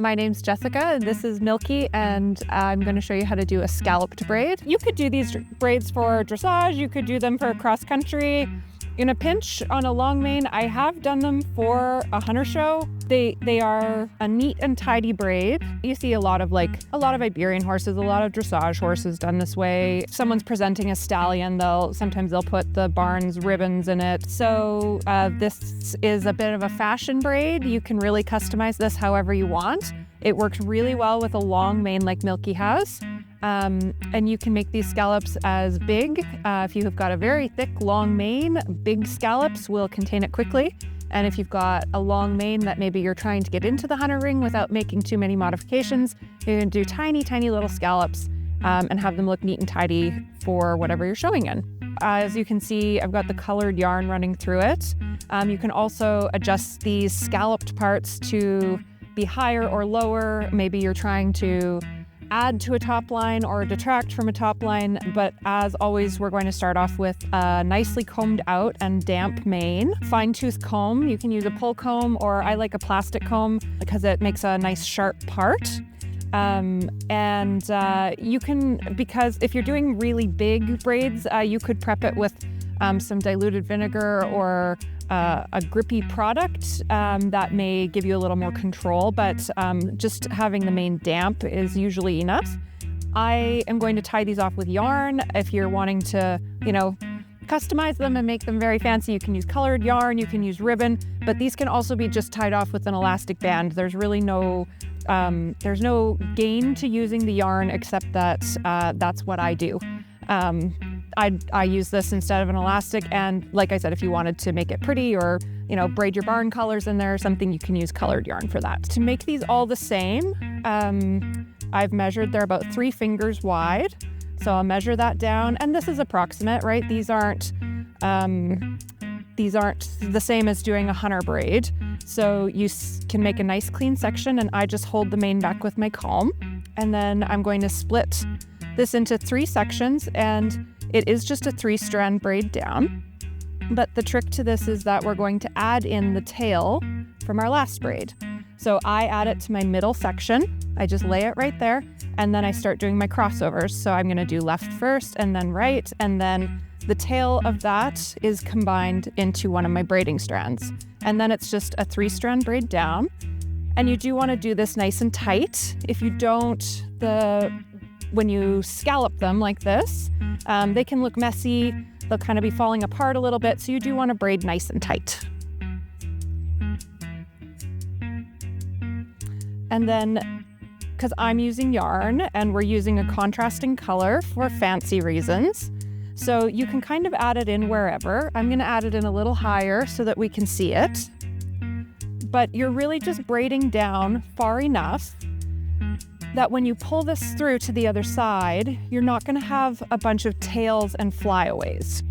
My name's Jessica, and this is Milky, and I'm going to show you how to do a scalloped braid. You could do these braids for dressage, you could do them for cross country. In a pinch on a long mane, I have done them for a hunter show. They are a neat and tidy braid. You see a lot of Iberian horses, a lot of dressage horses done this way. If someone's presenting a stallion, sometimes they'll put the barn's ribbons in it. So this is a bit of a fashion braid. You can really customize this however you want. It works really well with a long mane like Milky has. And you can make these scallops as big. If you have got a very thick, long mane, big scallops will contain it quickly. And if you've got a long mane that maybe you're trying to get into the hunter ring without making too many modifications, you can do tiny, tiny little scallops and have them look neat and tidy for whatever you're showing in. As you can see, I've got the colored yarn running through it. You can also adjust these scalloped parts to be higher or lower. Maybe you're trying to add to a top line or detract from a top line. But as always, we're going to start off with a nicely combed out and damp mane. Fine tooth comb, you can use a pull comb, or I like a plastic comb because it makes a nice sharp part. You can, because if you're doing really big braids, you could prep it with some diluted vinegar or a grippy product that may give you a little more control, but just having the mane damp is usually enough. I am going to tie these off with yarn. If you're wanting to, customize them and make them very fancy, you can use colored yarn, you can use ribbon, but these can also be just tied off with an elastic band. There's really no gain to using the yarn except that that's what I do. I use this instead of an elastic, and like I said, if you wanted to make it pretty or braid your barn colors in there or something, you can use colored yarn for that. To make these all the same, I've measured they're about 3 fingers wide, so I'll measure that down, and this is approximate, right? These aren't the same as doing a hunter braid, so you can make a nice clean section, and I just hold the mane back with my comb, and then I'm going to split this into 3 sections, and it is just a 3-strand braid down. But the trick to this is that we're going to add in the tail from our last braid. So I add it to my middle section. I just lay it right there, and then I start doing my crossovers. So I'm going to do left first and then right, and then the tail of that is combined into one of my braiding strands. And then it's just a 3-strand braid down. And you do want to do this nice and tight. If you don't, when you scallop them like this, they can look messy. They'll kind of be falling apart a little bit, so you do want to braid nice and tight. And then, because I'm using yarn and we're using a contrasting color for fancy reasons, so you can kind of add it in wherever. I'm going to add it in a little higher so that we can see it. But you're really just braiding down far enough that when you pull this through to the other side, you're not going to have a bunch of tails and flyaways.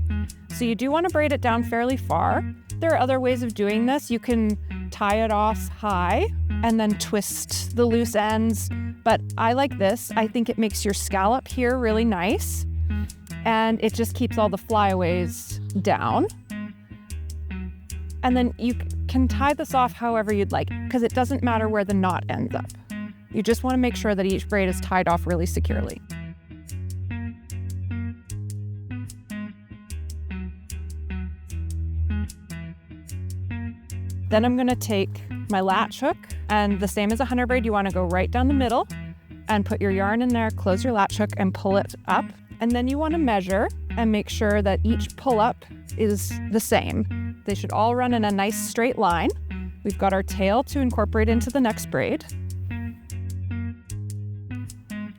So you do want to braid it down fairly far. There are other ways of doing this. You can tie it off high and then twist the loose ends, but I like this. I think it makes your scallop here really nice, and it just keeps all the flyaways down. And then you can tie this off however you'd like, because it doesn't matter where the knot ends up. You just want to make sure that each braid is tied off really securely. Then I'm going to take my latch hook, and the same as a hunter braid, you want to go right down the middle and put your yarn in there, close your latch hook and pull it up. And then you want to measure and make sure that each pull up is the same. They should all run in a nice straight line. We've got our tail to incorporate into the next braid.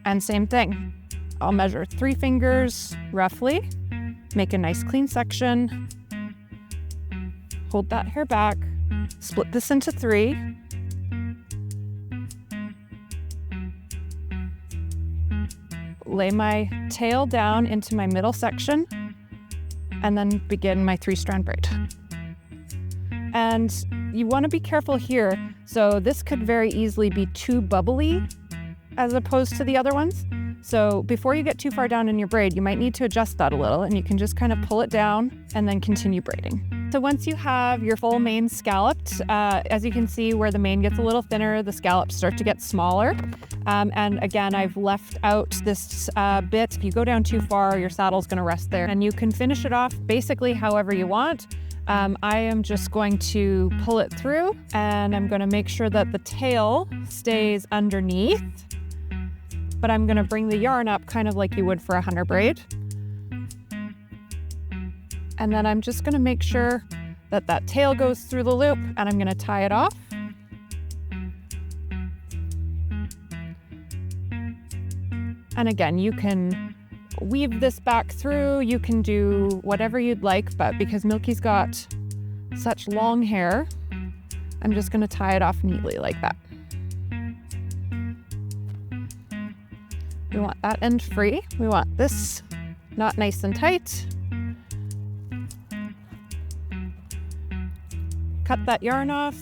And same thing, I'll measure 3 fingers roughly, make a nice clean section, hold that hair back, split this into 3, lay my tail down into my middle section, and then begin my 3-strand braid. And you want to be careful here. So this could very easily be too bubbly as opposed to the other ones. So before you get too far down in your braid, you might need to adjust that a little, and you can just kind of pull it down and then continue braiding. So once you have your full mane scalloped, as you can see where the mane gets a little thinner, the scallops start to get smaller. And again, I've left out this bit. If you go down too far, your saddle's gonna rest there. And you can finish it off basically however you want. I am just going to pull it through, and I'm gonna make sure that the tail stays underneath, but I'm gonna bring the yarn up kind of like you would for a hunter braid. And then I'm just gonna make sure that that tail goes through the loop, and I'm gonna tie it off. And again, you can weave this back through, you can do whatever you'd like, but because Milky's got such long hair, I'm just gonna tie it off neatly like that. We want that end free. We want this knot nice and tight. Cut that yarn off.